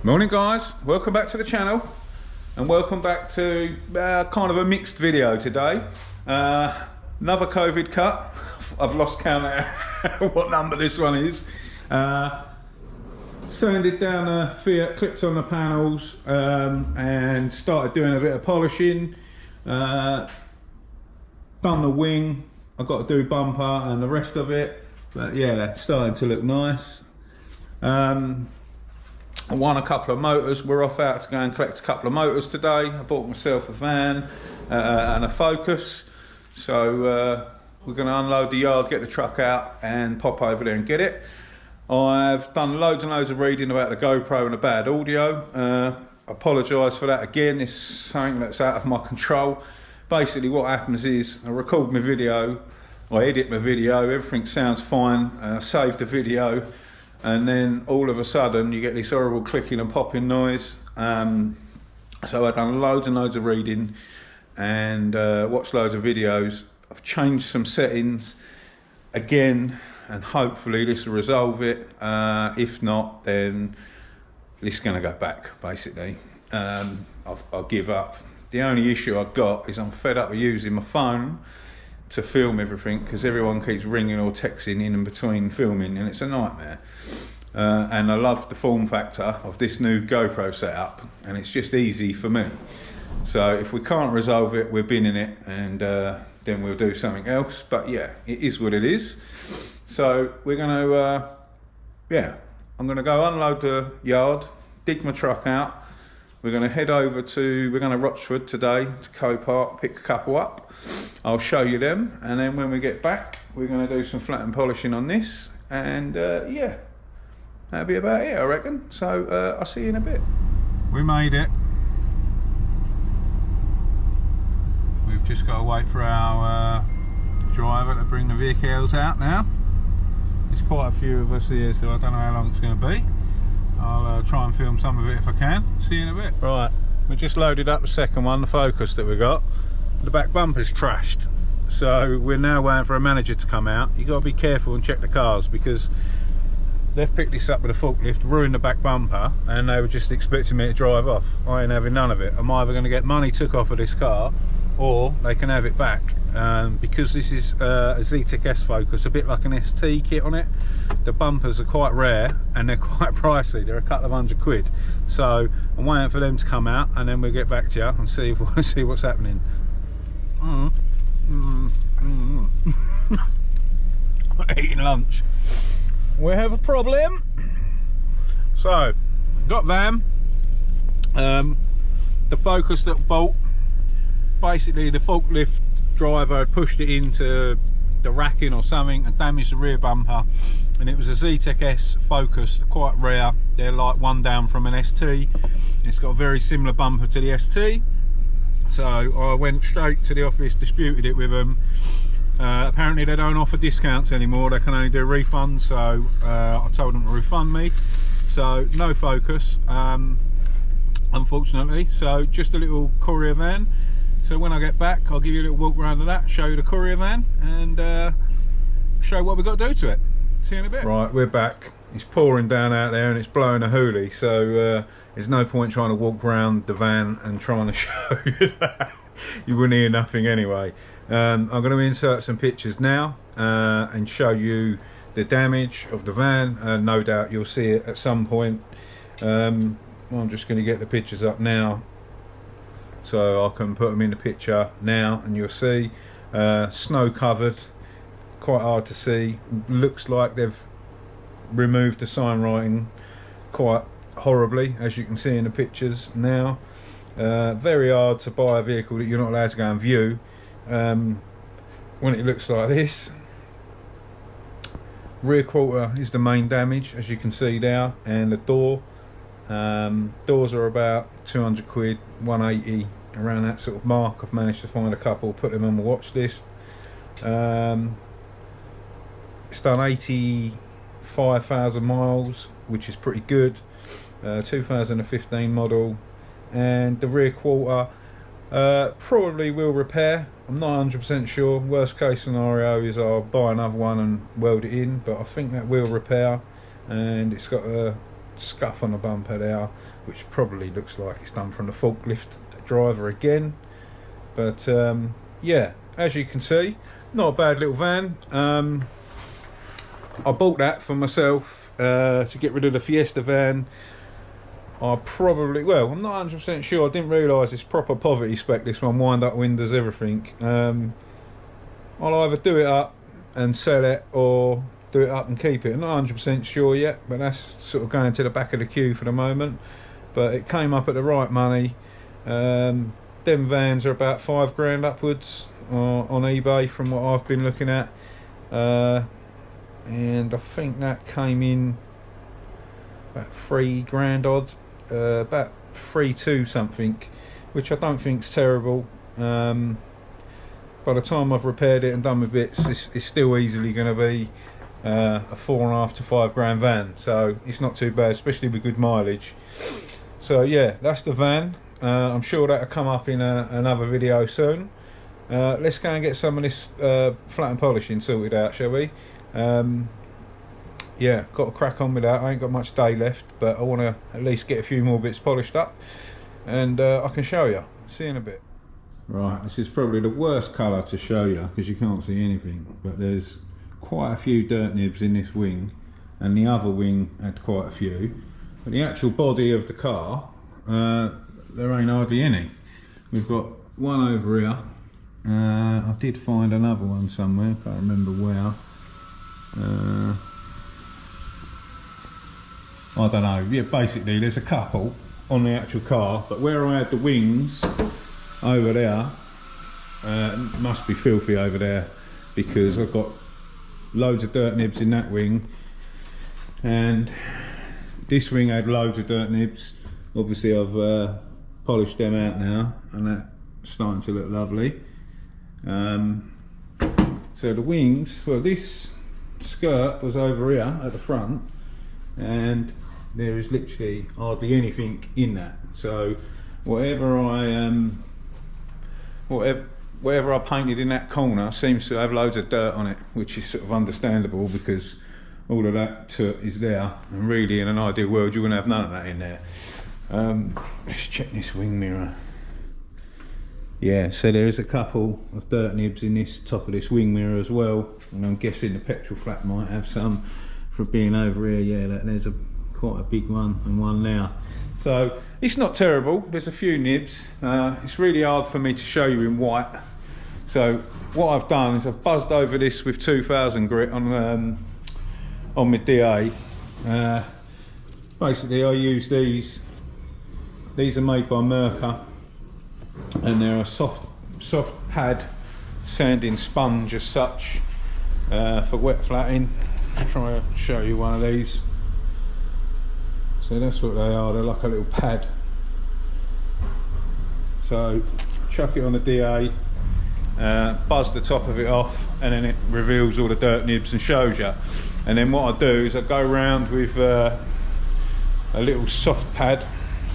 Morning guys, welcome back to the channel and welcome back to kind of a mixed video today. Another COVID cut. I've lost count of what number this one is. Sanded down the Fiat, clipped on the panels and started doing a bit of polishing. Done the wing, I've got to do bumper and the rest of it, but yeah, starting to look nice. I won a couple of motors. We're off out to go and collect a couple of motors today. I bought myself a van and a Focus, so we're going to unload the yard, get the truck out and pop over there and get it. I've done loads and loads of reading about the GoPro and the bad audio. Apologise for that again, it's something that's out of my control. Basically what happens is I record my video, I edit my video, everything sounds fine, save the video, and then all of a sudden you get this horrible clicking and popping noise. So I've done loads and loads of reading and watched loads of videos. I've changed some settings again and hopefully this will resolve it. If not, then it's going to go back basically. I'll give up. The only issue I've got is I'm fed up with using my phone to film everything because everyone keeps ringing or texting in and between filming and it's a nightmare. And I love the form factor of this new GoPro setup and it's just easy for me. So if we can't resolve it, we're binning it and then we'll do something else. But yeah, it is what it is. So we're going to, I'm going to go unload the yard, dig my truck out. We're going to head over to, we're going to Rochford today to Copart, pick a couple up. I'll show you them, and then when we get back, we're going to do some flat and polishing on this, and yeah, that'll be about it, I reckon. So I'll see you in a bit. We made it. We've just got to wait for our driver to bring the vehicles out now. There's quite a few of us here, so I don't know how long it's going to be. I'll try and film some of it if I can. See you in a bit. Right, we just loaded up the second one, the Focus that we got. The back bumper's trashed, so we're now waiting for a manager to come out. You've got to be careful and check the cars because they've picked this up with a forklift, ruined the back bumper, and they were just expecting me to drive off. I ain't having none of it. I'm either going to get money took off of this car or they can have it back. Because this is a Zetec S Focus, a bit like an ST kit on it, the bumpers are quite rare and they're quite pricey. They're a couple of £100. So I'm waiting for them to come out and then we'll get back to you and see if we see what's happening. Eating lunch. We have a problem. So got van, the Focus that bought, basically the forklift driver had pushed it into the racking or something and damaged the rear bumper, and it was a Zetec S Focus, quite rare. They're like one down from an ST. It's got a very similar bumper to the ST, so I went straight to the office, disputed it with them. Apparently they don't offer discounts anymore, they can only do refunds, so I told them to refund me. So no Focus, unfortunately. So just a little courier van. So when I get back, I'll give you a little walk around of that, show you the courier van, and show what we've got to do to it. See you in a bit. Right, we're back. It's pouring down out there and it's blowing a hoolie, so there's no point trying to walk around the van and trying to show you that. You wouldn't hear nothing anyway. I'm going to insert some pictures now and show you the damage of the van. No doubt you'll see it at some point. I'm just going to get the pictures up now, so I can put them in the picture now and you'll see. Snow covered, quite hard to see. Looks like they've removed the sign writing quite horribly, as you can see in the pictures now. Very hard to buy a vehicle that you're not allowed to go and view when it looks like this. Rear quarter is the main damage, as you can see there, and the door. Doors are about 200 quid, 180, around that sort of mark. I've managed to find a couple, put them on the watch list. It's done 85,000 miles, which is pretty good. 2015 model, and the rear quarter probably will repair. I'm not 100% sure. Worst case scenario is I'll buy another one and weld it in, but I think that will repair. And it's got a scuff on the bumper there, which probably looks like it's done from the forklift driver again. But yeah, as you can see, not a bad little van. I bought that for myself to get rid of the Fiesta van. I'm not 100% sure. I didn't realise it's proper poverty spec, this one, wind up windows, everything. I'll either do it up and sell it, or do it up and keep it. I'm not 100% sure yet, but that's sort of going to the back of the queue for the moment. But it came up at the right money. Them vans are about £5 upwards on eBay from what I've been looking at. And I think that came in about £3 odd, about 3.2 something, which I don't think's terrible. By the time I've repaired it and done my bits, it's still easily going to be a £4.5 to £5 van, so it's not too bad, especially with good mileage. So yeah, that's the van. I'm sure that'll come up in another video soon. Let's go and get some of this flat and polishing sorted out, shall we? Yeah, got to crack on with that. I ain't got much day left, but I want to at least get a few more bits polished up, and I can show you. See you in a bit. Right, this is probably the worst colour to show you because you can't see anything, but there's quite a few dirt nibs in this wing, and the other wing had quite a few. But the actual body of the car, there ain't hardly any. We've got one over here. I did find another one somewhere, can't remember where. I don't know. Yeah, basically there's a couple on the actual car, but where I had the wings over there, must be filthy over there, because I've got loads of dirt nibs in that wing, and this wing had loads of dirt nibs. Obviously I've polished them out now, and that's starting to look lovely. So the wings, well, this skirt was over here at the front, and there is literally hardly anything in that. So whatever I painted in that corner seems to have loads of dirt on it, which is sort of understandable because all of that soot is there, and really in an ideal world you wouldn't have none of that in there. Let's check this wing mirror. Yeah, so there is a couple of dirt nibs in this top of this wing mirror as well, and I'm guessing the petrol flap might have some for being over here. Yeah, there's quite a big one and one there. So it's not terrible. There's a few nibs. It's really hard for me to show you in white. So what I've done is I've buzzed over this with 2000 grit on my DA. Basically I use these. These are made by Mercer, and they're a soft pad sanding sponge as such, for wet flatting. I'll try to show you one of these. So that's what they are. They're like a little pad. So chuck it on the DA, buzz the top of it off, and then it reveals all the dirt nibs and shows you. And then what I do is I go around with a little soft pad.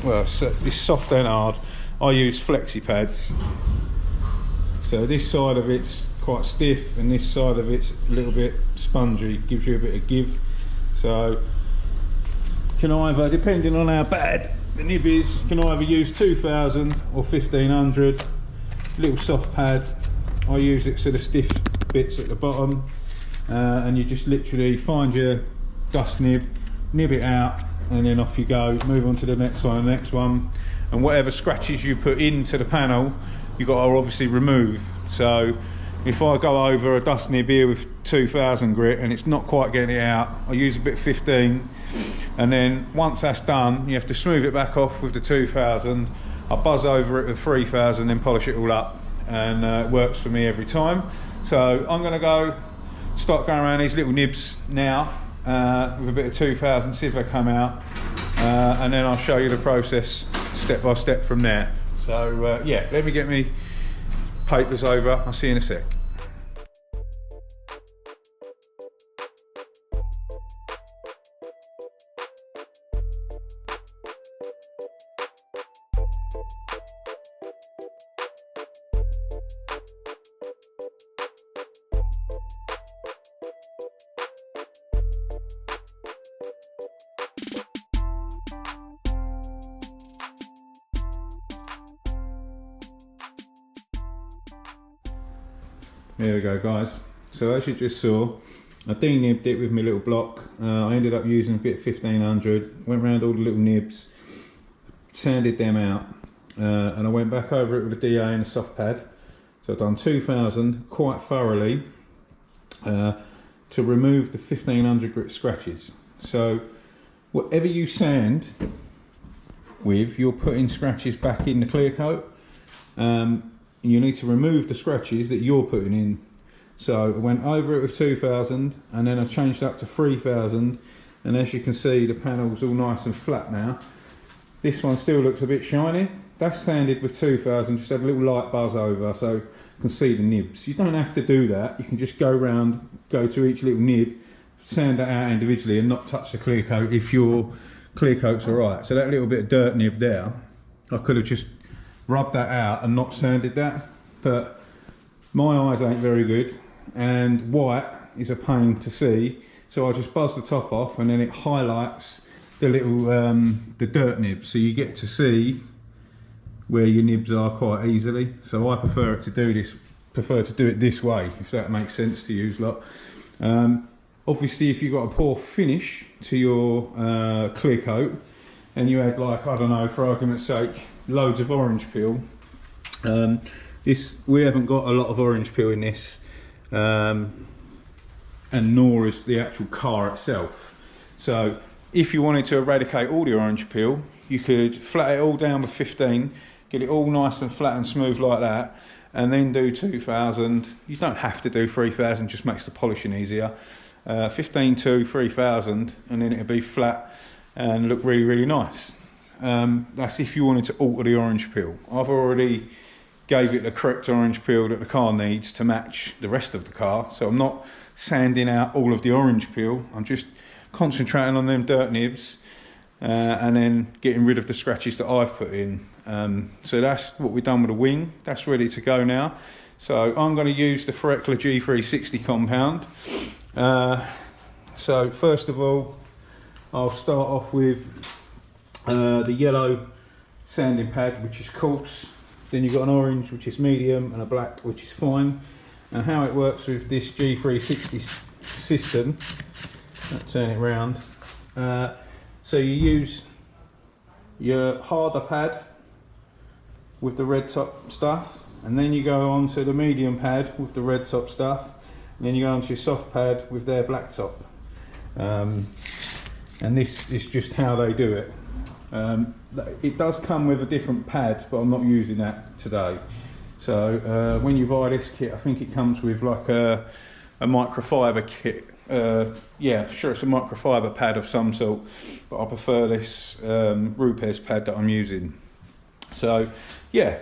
Well, it's soft and hard. I use flexi pads. So this side of it's quite stiff, and this side of it's a little bit spongy, gives you a bit of give. So can either, depending on how bad the nib is, can either use 2000 or 1500. Little soft pad. I use it so the stiff bits at the bottom, and you just literally find your dust nib it out, and then off you go. Move on to the next one, and whatever scratches you put into the panel, you got to obviously remove. So if I go over a dust nib here with 2000 grit and it's not quite getting it out, I use a bit of 15, and then once that's done, you have to smooth it back off with the 2000. I buzz over it with 3000, then polish it all up, and it works for me every time. So I'm going to start going around these little nibs now with a bit of 2000, see if they come out, and then I'll show you the process step by step from there. So yeah, let me get me papers over. I'll see you in a sec. There we go, guys. So as you just saw, I de-nibbed it with my little block. I ended up using a bit 1500, went around all the little nibs, sanded them out, and I went back over it with a DA and a soft pad. So I've done 2000 quite thoroughly to remove the 1500 grit scratches. So whatever you sand with, you're putting scratches back in the clear coat. You need to remove the scratches that you're putting in. So I went over it with 2000 and then I changed up to 3000, and as you can see the panel's all nice and flat now. This one still looks a bit shiny. That's sanded with 2000, just had a little light buzz over so you can see the nibs. You don't have to do that, you can just go around, go to each little nib, sand that out individually and not touch the clear coat if your clear coat's alright. So that little bit of dirt nib there, I could have just rubbed that out and not sanded that, but my eyes ain't very good and white is a pain to see, so I just buzz the top off and then it highlights the little the dirt nibs, so you get to see where your nibs are quite easily. So I prefer to do it this way, if that makes sense to you lot. Obviously if you've got a poor finish to your clear coat and you had, like, I don't know, for argument's sake, loads of orange peel, we haven't got a lot of orange peel in this, and nor is the actual car itself. So if you wanted to eradicate all the orange peel, you could flat it all down with 15, get it all nice and flat and smooth like that, and then do 2000. You don't have to do 3000, just makes the polishing easier. 15 to 3000, and then it'll be flat and look really, really nice. That's if you wanted to alter the orange peel. I've already gave it the correct orange peel that the car needs to match the rest of the car, so I'm not sanding out all of the orange peel, I'm just concentrating on them dirt nibs and then getting rid of the scratches that I've put in. So that's what we've done with the wing. That's ready to go now. So I'm going to use the Ferrecla G360 compound. So first of all, I'll start off with the yellow sanding pad, which is coarse. Then you've got an orange, which is medium, and a black, which is fine. And how it works with this G360 system, I'll turn it round. So you use your harder pad with the red top stuff, and then you go on to the medium pad with the red top stuff, and then you go on to your soft pad with their black top. And this is just how they do it. It does come with a different pad, but I'm not using that today. So when you buy this kit, I think it comes with like a microfiber kit. Yeah, sure, it's a microfiber pad of some sort, but I prefer this Rupes pad that I'm using. So yeah,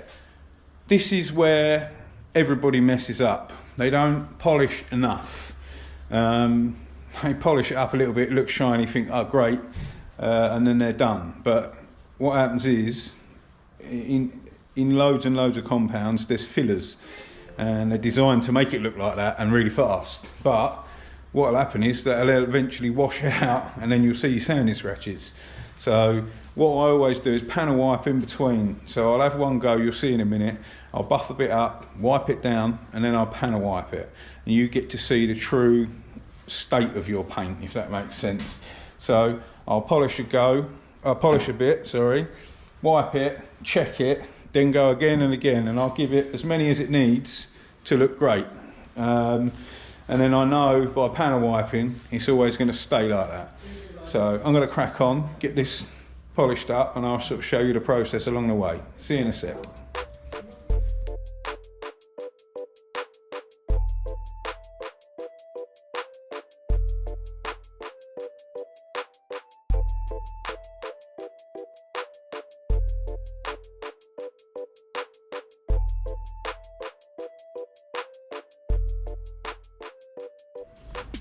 this is where everybody messes up. They don't polish enough. They polish it up a little bit, looks shiny, think, oh great, and then they're done. But what happens is, in loads and loads of compounds, there's fillers, and they're designed to make it look like that and really fast. But what will happen is that it'll eventually wash out, and then you'll see your sanding scratches. So what I always do is panel wipe in between. So I'll have one go, you'll see in a minute, I'll buff a bit up, wipe it down, and then I'll panel wipe it. And you get to see the true state of your paint, if that makes sense. So I'll polish a bit, wipe it, check it, then go again and again, and I'll give it as many as it needs to look great. And then I know by panel wiping, it's always going to stay like that. So I'm going to crack on, get this polished up, and I'll sort of show you the process along the way. See you in a sec.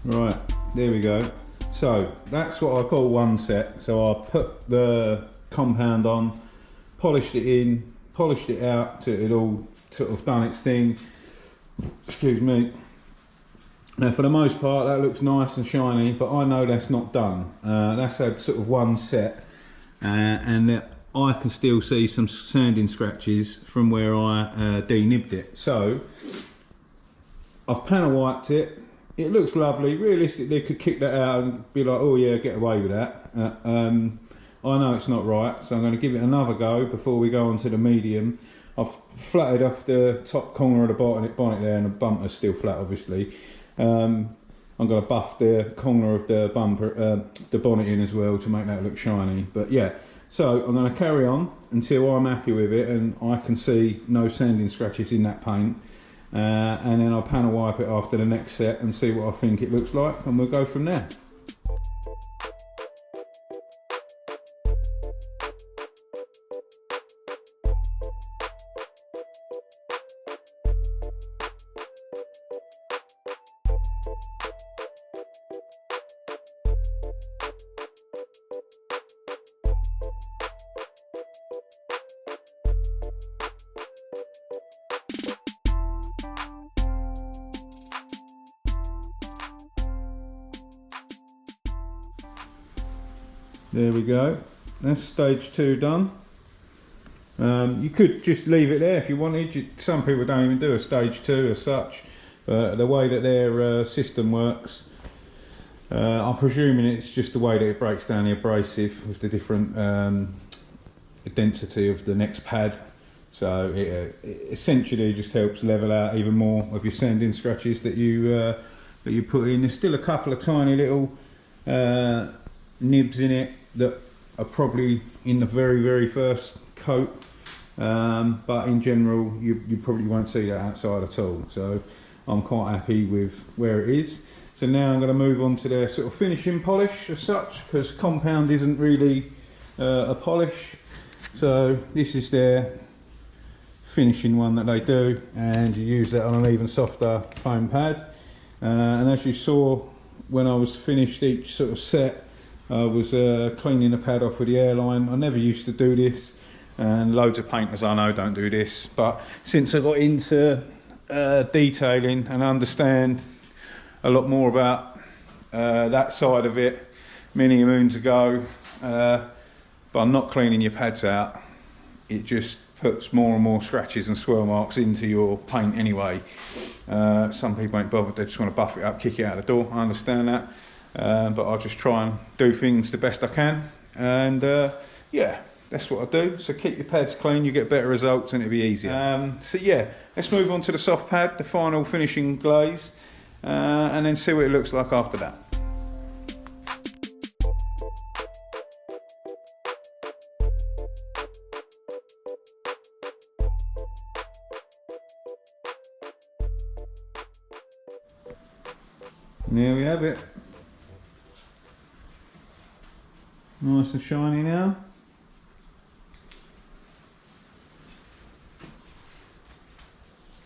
Right, there we go. So that's what I call one set. So I put the compound on, polished it in, polished it out till it all sort of done its thing. Excuse me. Now for the most part that looks nice and shiny, but I know that's not done. That's had sort of one set, and I can still see some sanding scratches from where I de-nibbed it. So I've panel wiped it. It looks lovely. Realistically, I could kick that out and be like, oh yeah, get away with that. I know it's not right, so I'm going to give it another go before we go on to the medium. I've flatted off the top corner of the bonnet there, and the bumper's still flat, obviously. I'm going to buff the corner of the bumper, the bonnet in as well to make that look shiny. But yeah, so I'm going to carry on until I'm happy with it and I can see no sanding scratches in that paint. And then I'll panel wipe it after the next set and see what I think it looks like, and we'll go from there. There we go, that's stage 2 done. You could just leave it there if you wanted. Some people don't even do a stage 2 as such, but the way that their system works, I'm presuming it's just the way that it breaks down the abrasive with the different density of the next pad. So it essentially just helps level out even more of your sanding scratches that you put in. There's still a couple of tiny little nibs in it that are probably in the very first coat, but in general you probably won't see that outside at all, so I'm quite happy with where it is. So now I'm going to move on to their sort of finishing polish as such, because compound isn't really a polish. So this is their finishing one that they do, and you use that on an even softer foam pad, and as you saw when I was finished each sort of set, I was cleaning the pad off with the airline. I never used to do this, and loads of painters I know don't do this, but since I got into detailing and understand a lot more about that side of it many moons ago, by not cleaning your pads out, it just puts more and more scratches and swirl marks into your paint anyway. Some people ain't bothered, they just want to buff it up, kick it out the door. I understand that. But I'll just try and do things the best I can, and yeah, that's what I do. So keep your pads clean, you get better results and it'll be easier. So yeah, let's move on to the soft pad, the final finishing glaze, and then see what it looks like after that. And there we have it. Nice and shiny now.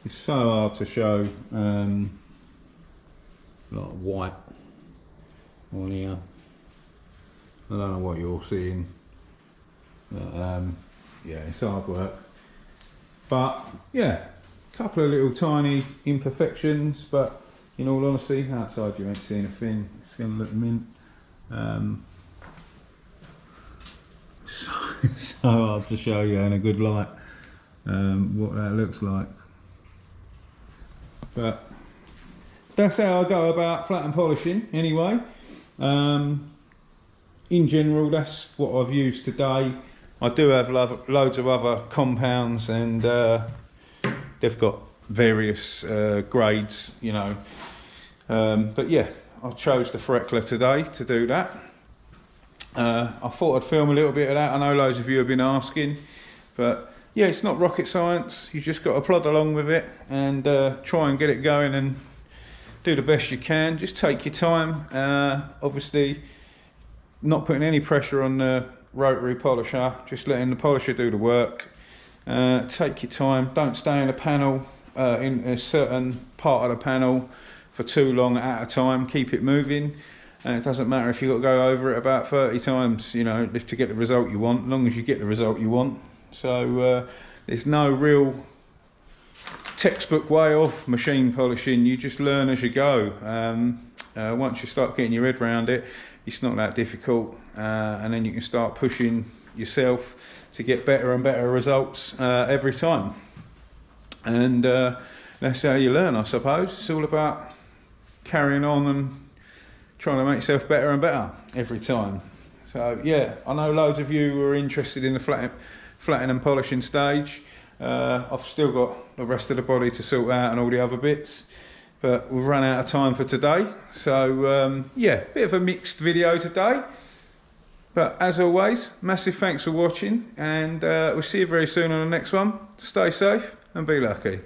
It's so hard to show a lot of white on here. I don't know what you're seeing, but yeah, it's hard work. But yeah, a couple of little tiny imperfections, but in all honesty, outside you ain't seeing a thing. It's going to look mint. So hard to show you in a good light what that looks like, but that's how I go about flat and polishing anyway. In general, that's what I've used today. I do have loads of other compounds, and they've got various grades, you know, but yeah, I chose the Freckler today to do that. I thought I'd film a little bit of that. I know loads of you have been asking, but yeah, it's not rocket science. You just got to plod along with it and try and get it going and do the best you can. Just take your time. Obviously, not putting any pressure on the rotary polisher, just letting the polisher do the work. Take your time. Don't stay in a panel, in a certain part of the panel for too long at a time. Keep it moving. And it doesn't matter if you've got to go over it about 30 times, you know, to get the result you want, as long as you get the result you want. So there's no real textbook way of machine polishing. You just learn as you go. Once you start getting your head around it, it's not that difficult, and then you can start pushing yourself to get better and better results every time. And that's how you learn, I suppose. It's all about carrying on and trying to make yourself better and better every time. So yeah, I know loads of you were interested in the flattening and polishing stage. I've still got the rest of the body to sort out and all the other bits, but we've run out of time for today. So yeah, bit of a mixed video today. But as always, massive thanks for watching, and we'll see you very soon on the next one. Stay safe and be lucky.